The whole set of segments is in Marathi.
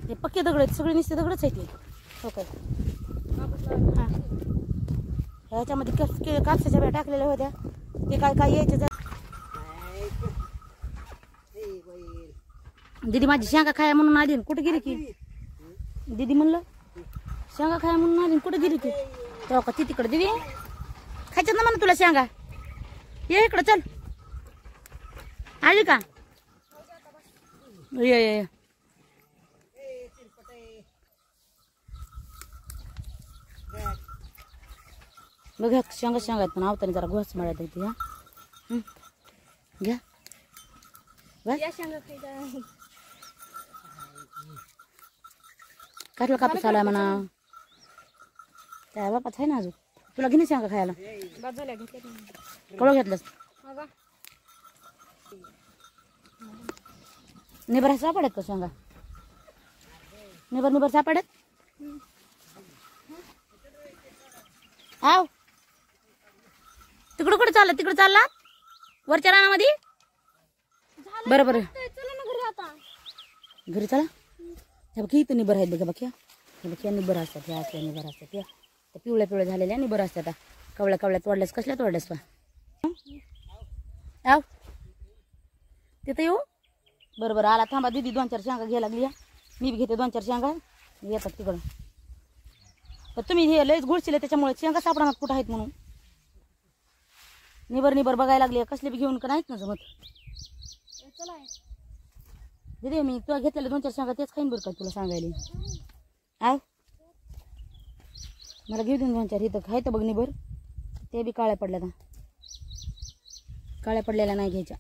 हे पक्के दगड आहेत सगळे नुसते दगडच आहेत हो काय हां ह्याच्यामध्ये कापसाच्या बिया टाकलेल्या होत्या ते काय काय यायचे दीदी माझी शेंगा खाया म्हणून आली कुठे गेली की दीदी म्हणलं शेंगा खाया म्हणून आली कुठे गेली की तेव्हा का ती तिकडे दीदी खायच्यात ना म्हणा तुला शेंगा ये इकडं चल आली का ये बघा शेंगा शेंगा आहेत पण आवताने जरा घोस मळ्यात होती हा घ्या कसला कापूस आलाय म्हणा त्या बापाच आहे ना अजून तुला घेणे शेंगा खायला कळू घेतलंस निबर सापडत का शेंगा निबर निबर सापडत आव तिकडं कुठे चालला तिकडे चालला वरच्या रानामध्ये बरं बरं घरी चला हे बघ इथं निबर आहेत बघा बघ्या हे बघ या निबर असतात ह्या असल्या निबर असतात या त्या पिवळ्या पिवळ्या झालेल्या निबर असतात कवळ्या कवळ्या तोडल्यास कसल्या तोडल्यास पा आव तिथं येऊ बरं बरं आला थांबा दीदी 2-4 शेंगा घ्यायला लागली मी बी घेते 2-4 शेंगा येतात तिकडं पण तुम्ही हे लयच घुळशील त्याच्यामुळे शेंगा सापडणार कुठं आहेत म्हणून निबर निबर बघायला लागले कसले बी घेऊन का नाहीत ना जमत दीदी मी तुला घेतलेले 2-4 शेंगा तेच खाईन बरं का तुला सांगायला आव मला घेऊ देऊन 2-4 इथं खायचं बघ निबर ते बी काळ्या पडल्या काळ्या पडलेल्या नाही घ्यायच्या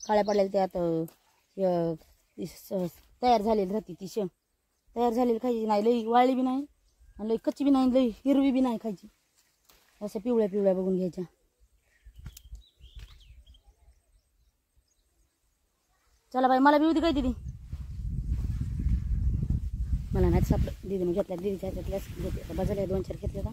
काळ्या पडलेल्या त्यात तयार झालेली राहते ती शेंग तयार झालेली खायची नाही लई वाळली बी नाही आणि लई कच्ची बी नाही लई हिरवी बी नाही खायची असं पिवळ्या पिवळ्या बघून घ्यायच्या चला बाई मला बी होती काय दीदी मला नाही सापडलं दीदीने घेतल्या दीदीच्या ह्याच्यातल्याच घेते बाजूला 2-4 घेतले का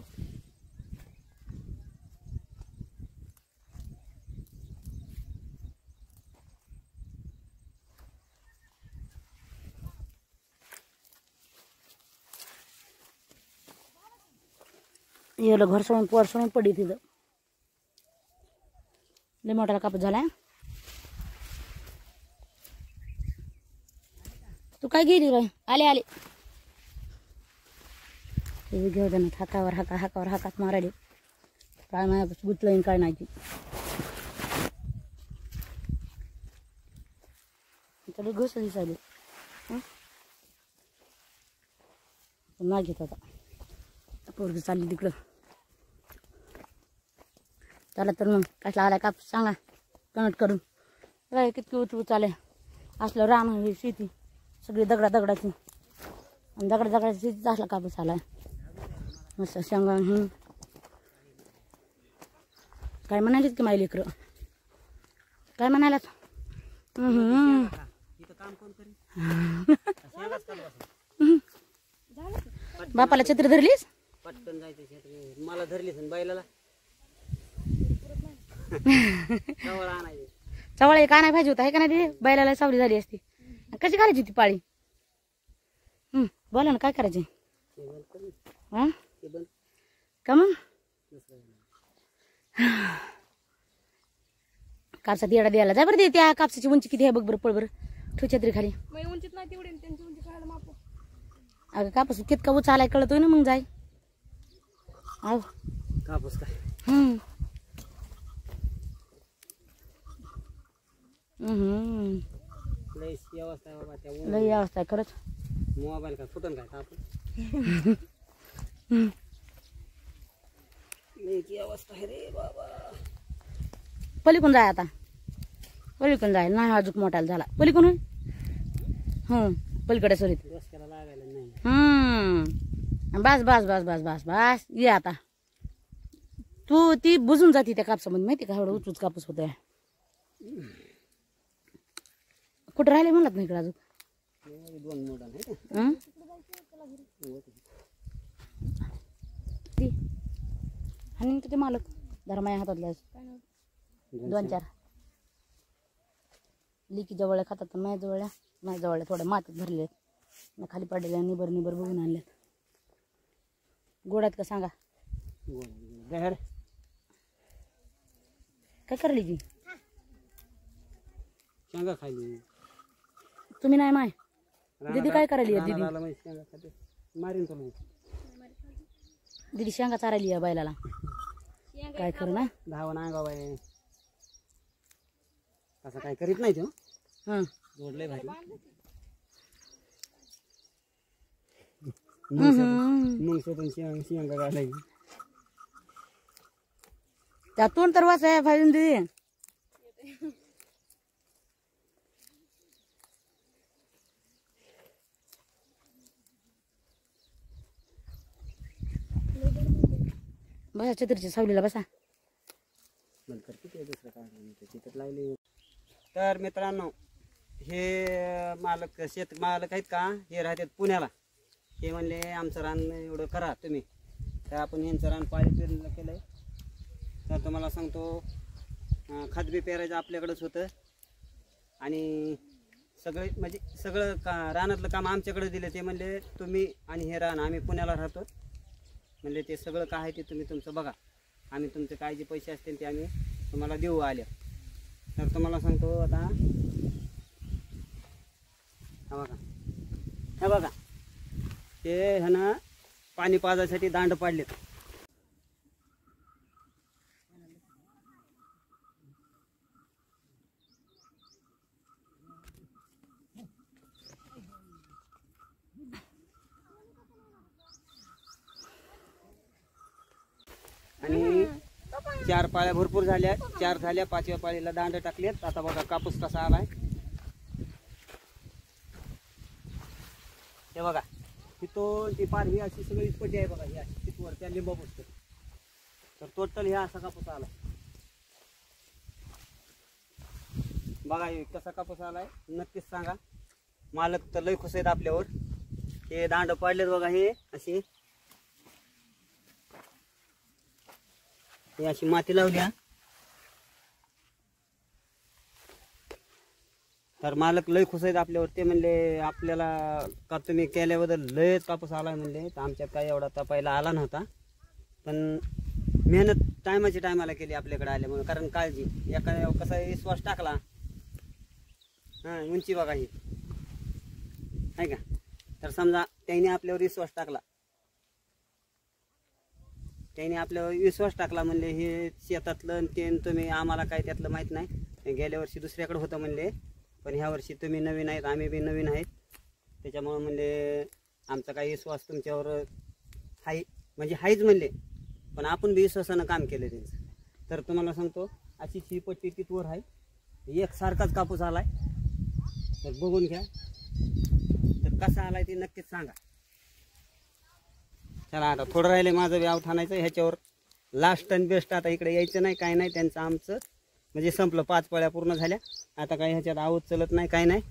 येलं घर सोडून पोर सोडून पडी तिथं लय मोठा कापूस झालाय तू काय गेली बाई आले आले ते घेऊ दे ना हाकावर हाकात मारायले काय माझ्या गुतलं काय नाही ती घोस दिसायली नाही घेत आता पोरगी चालली तिकडं चला तर मग कसला आला कापूस सांगा कनेक्ट करून काय कितकी उच आले असलं रान ही शेती सगळी दगडाची आणि दगडाची शेतीच असला कापूस आलाय मस्त शेंगा काय म्हणालीत की माई लेकरं काय म्हणालात बापाला छत्री धरलीस पटकन जायचं मला धरलीस बैलाला चवळा एक आणाय पाहिजे होता आहे का नाही ते बैलाला सावली झाली असती कशी घालायची ती पाळी बोला ना काय करायचे हा का मग कापसात येडा द्यायला जा बरं दे त्या कापसाची उंची किती आहे बघ बरं पळ बरं ठेव छत्री खाली उंचीत नाही तेवढी त्यांची उंची काढायला मापू अगं कापूस कितका उच आलाय कळतोय ना मग जाय आव कापूस काय लई अवस्था बाबा त्या लई अवस्था आहे खरंच मोबाईल काय फुटन काय कापूस लई अवस्था आहे रे बाबा पलीकडून जाय आता पलीकडून जाय नाही अजून मोठाला झाला पलीकडून पलीकडे सरीत रस्त्याला लागायला नाही बस बस बस बस बस बस ये आता तू ती बुजून जाते त्या कापसामध्ये माहिती का एवढं उचूच कापूस होतोय कुठं राहिले म्हणत नाही इकडे अजून 2 मोडा आणि ते मालक धर्माया हातातल्या 2-4 लिकी जवळ खातात माझ्या जवळ थोड्या मातीत भरले मी खाली पडलेल्या निबर निबर बघून आणल्यात. गोड्यात का सांगा बाहेर काय करली ती शेंगा खायली. तुम्ही नाही माय दीदी काय करायली आहे दीदी? रानाला म्हैस शेंगा खाते. मारीन तुला. दीदी शेंगा चारायली आहे बैलाला. काय करू ना धावा ना गाव आहे असं काय करीत नाही तो. हं जोडलंय भारी. मग शोधून शेंगा घालाय. त्यातून तर वाच आहे फायदून दीदी. बसा छत्रीच्या सावलीला बसा. नंतर किती दुसरं काय नाही तिथं लावले. तर मित्रांनो हे मालक शेत मालक आहेत का हे राहतात पुण्याला. हे म्हणले आमचं रान एवढं करा तुम्ही. तर आपण यांचं रान पाळी पेरलं केलं आहे. तर तुम्हाला सांगतो खतबी पेरायचं आपल्याकडंच होतं आणि सगळे म्हणजे सगळं रानातलं काम आमच्याकडे दिलं. ते म्हणले तुम्ही आणि हे रान आम्ही पुण्याला राहतो म्हणले ते सगळं काय आहे ते तुम्ही तुमचं बघा. आम्ही तुमचे काय जे पैसे असतील ते आम्ही तुम्हाला देऊ आले. तर तुम्हाला सांगतो आता हे बघा ते ह्यानं पाणी पाजायसाठी दांड पाडलेत. आणि 4 पाळ्या भरपूर झाल्या. 4 झाल्या. 5व्या पाळीला दांड टाकलेत. आता बघा कापूस कसा आलाय. हे बघा तिथून ती पार ही अशी सगळी पट्टी आहे बघा. ही अशी तिथवर त्या लिंबा बसतो. तर टोटल हे असा कापूस आलाय. बघा हे कसा कापूस आलाय नक्कीच सांगा. मालक तर लय खुश आहेत आपल्यावर. हे दांड पाडलेत बघा. हे अशी माती लावली. तर मालक लय खुश आहेत आपल्यावर. ते म्हणले आपल्याला का तुम्ही केल्याबद्दल लय कापूस आला म्हणले. तर आमच्यात काय एवढा तपायला आला नव्हता पण मेहनत टायमाला केली आपल्याकडे आल्यामुळे. कारण काळजी एका कसा विश्वास टाकला. हां उंची बघा ही आहे का. तर समजा त्याने आपल्यावर विश्वास टाकला. त्याने आपल्यावर विश्वास टाकला म्हणले हे शेतातलं ते तुम्ही आम्हाला काय त्यातलं माहीत नाही. गेल्या वर्षी दुसऱ्याकडे होतं म्हणले पण ह्या वर्षी तुम्ही नवीन आहेत आम्ही बी नवीन आहेत. त्याच्यामुळं म्हणले आमचा काही विश्वास तुमच्यावर आहे म्हणजे आहेच म्हणले. पण आपण बी विश्वासानं काम केलं त्यांचं. तर तुम्हाला सांगतो अशीच ही पट्टी तिथवर आहे. एकसारखाच कापूस आलाय. तर बघून घ्या. तर कसा आलाय ते नक्कीच सांगा. चला आता थोडं राहिले माझं व्याव ठाणायचं. ह्याच्यावर लास्ट आणि बेस्ट. आता इकडे यायचं नाही काय नाही. त्यांचं आमचं म्हणजे संपलं. 5 पळ्या पूर्ण झाल्या. आता काही ह्याच्यात आवाज चलत नाही काय नाही.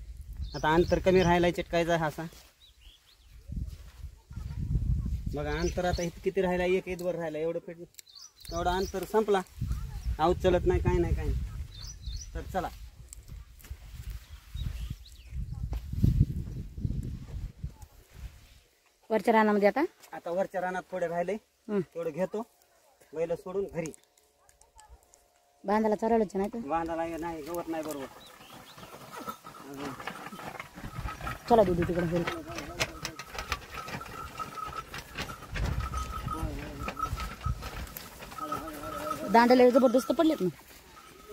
आता अंतर कमी राहायला चिटकायचा असा बघा. अंतर आता इथं किती राहिला 1 ईदवर राहिला. एवढं अंतर संपला. आवाज चलत नाही काय नाही काय नाही. तर चला वरच्या रानामध्ये आता वरच्या रानात थोडे राहिले तेवढं घेतो. बैल सोडून घरी बांधायला चालवलं नाही तर बांधायला नाही गवत नाही बरोबर. चला दीदी तिकडे घरी. दांडले जबरदस्त पडलेत ना.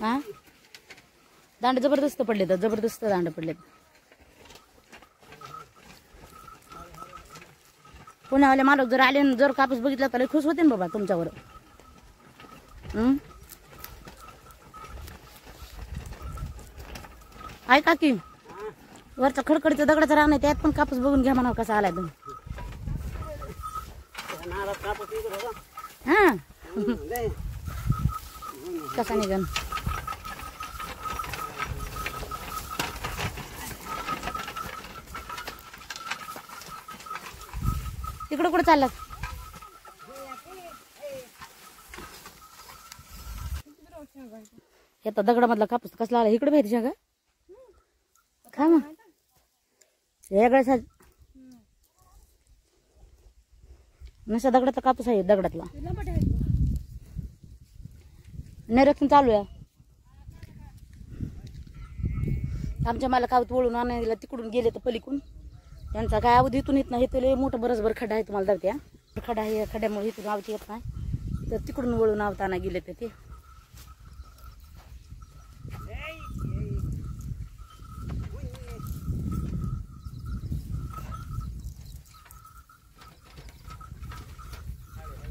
हा दांड जबरदस्त पडले. तर जबरदस्त दांड पडलेत. पुण्यावाले मालक जर आले जर कापूस बघितला तर खुश होते ना बाबा तुमच्यावर. ऐका की वरचा खडखडीचा दगडाचा रान आहे त्यात पण कापूस बघून घ्या म्हणावं कसा आलाय तुम्ही. हा कसा निघन. तिकडं कुठं चाललात? हे तर दगडामधला कापूस कसला आला इकडे माहिती का? खा मग वेगळ्या नसा दगडाचा कापूस आहे दगडातला ते लंबाटे आहेत ना. निरीक्षण चालू आहे. आमच्या मला कावत वळून आणायला तिकडून गेले तर पलीकडून त्यांचा काय अवधी इथून येत नाही. ते मोठं बरसभर खड्डा आहे तुम्हाला दावत्या खड्डा आहे. खड्ड्यामुळे इथून आवती येत नाही तर तिकडून वळून आवताना गेले ते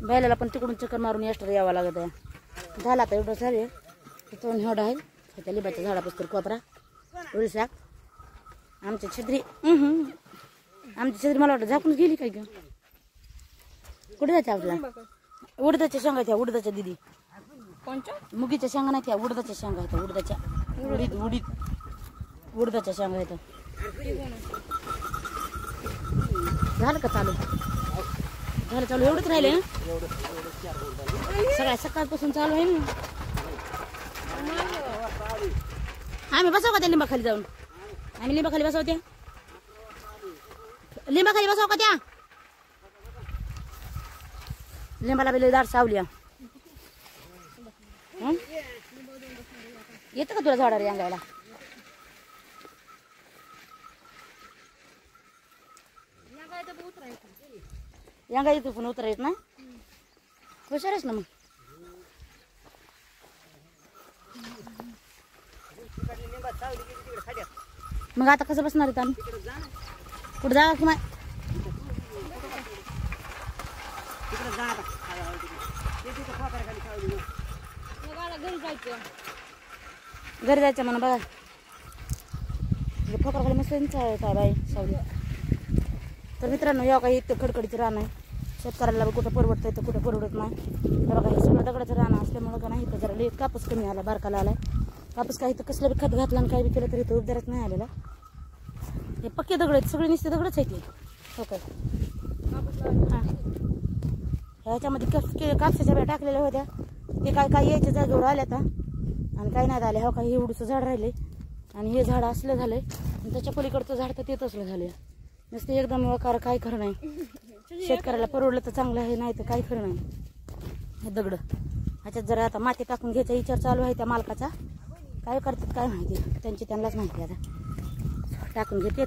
बैलाला पण तिकडून चक्कर मारून एक्स्ट्रा यावं लागत आहे. झाला आता एवढं सारे तिथून एवढं आहे. त्या लिंबाच्या झाडापासून कोपरा उलशाक आमची छत्री आमची छत्री मला वाटतं झाकून गेली काय ग. कुठे जायचं आपल्याला उडदाच्या शेंगा त्या उडदाच्या दिदी कोणच्या मुगीच्या शेंगा नाही त्या उडदाच्या शेंगा आहेत. उडदाच्या उडीद उडदाच्या शेंगा आहेत. झालं का चालू झालं चालू एवढंच राहिले सगळ्या सकाळपासून चालू आहे ना. आम्ही बसाव का त्या लिंबाखाली जाऊन आम्ही लिंबाखाली बसाव त्या लिंबाखाली बसाव का त्या लिंबाला बेले दाट सावली येतं का तुला झाडा रे अंगायला यांगा येतो पण उतरा येत ना हुशारच ना मग आता कसं बसणार आहेत आम्ही कुठं जागा की माय घरी जायचं घरी जायचं म्हणा बघा फोकरखाली मस्त काय बाई सावली. तर मित्रांनो या काही इतकं खडखडीचं रान आहे. शेतकऱ्याला कुठं परवडतं तर कुठं परवडत नाही. तर बघा हे सगळं दगडाचं रान असल्यामुळं का नाही इथं जरा लेट कापूस कमी आला बारकाला आलाय. कापूस काही तर कसलं बी खत घातला आणि काही बी केलं तरी तो उपदारच नाही आलेला. हे पक्के दगड आहेत सगळे नुसते दगडच आहे ते हो काय हां ह्याच्यामध्ये कापसाच्या बिया टाकलेल्या होत्या ते काय यायच्या जागेवर आल्या आता आणि काही नाही झाले हो काही एवढंसं झाड राहिले आणि हे झाड असलं झालंय आणि त्याच्या पलीकडचं झाड तर ते तसलं झालं नुसते एकदम वकार काय खरं नाही. शेतकऱ्याला परवडलं तर चांगलं आहे नाही तर काही खरं नाही. हे दगड ह्याच्यात जरा आता माती टाकून घ्यायचा विचार चालू आहे त्या मालकाचा. काय करतात काय माहिती त्यांची त्यांनाच माहिती आता टाकून घेतात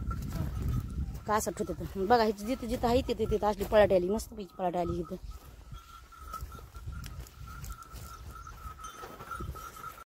का असं ठेवतात. बघा ह्याची जिथं जिथं आहे तिथे तिथं असली पळाट आली मस्त पैकी पळाट आली इथं